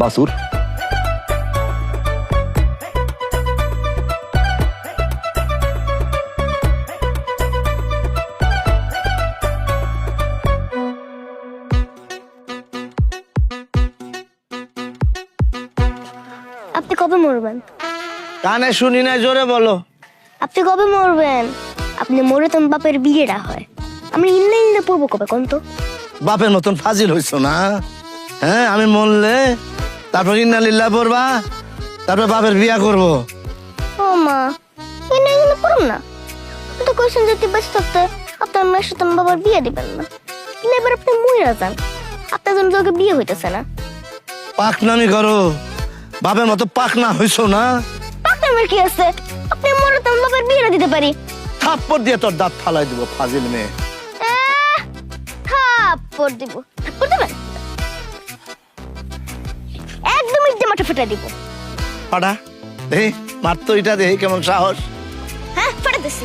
বাসুর। আপনি কবে মরবেন? কানে শুনি না, জোরে বলো। আপনি কবে মরবেন? আপনি মরে তো বাপের বিয়েটা হয়। আমি ইল্লে ইল্লে পড়বো কবে কোন তো? বাপের মতন ফাজিল হইছো না? হ্যাঁ, আমি মরলে তারপর ইন্না লিল্লাহ পড়বা, তারপর বাপের বিয়া করবো। ও মা, ইল্লে ইল্লে পড়ুন না। আপনি তো কইছেন যে বেঁচে থাকতে আপনার মেয়ের সাথে আমার বাবার বিয়ে দিবেন না। কিন্তু এবার আপনি মইরা যান, আপনার জন্য তোকে বিয়ে হইতেছে না। পাকনামি করো, বাপের মতো পাকনা হইছো না? আপনার কি আছে? আপনি মরে তো আমার বাবার বিয়ে দিতে পারি। থাপ্পড় দিয়ে তোর দাঁত ফালাই দিব, ফাজিল মেয়ে। থাপ্পড় দিব? থাপ্পড় দেবেন? একদম ইটে মাঠে ফেটে দিব। পাড়া দেহি, মারতো এটা দেহি কেমন সাহস। হ্যাঁ, ফেটে দিছি।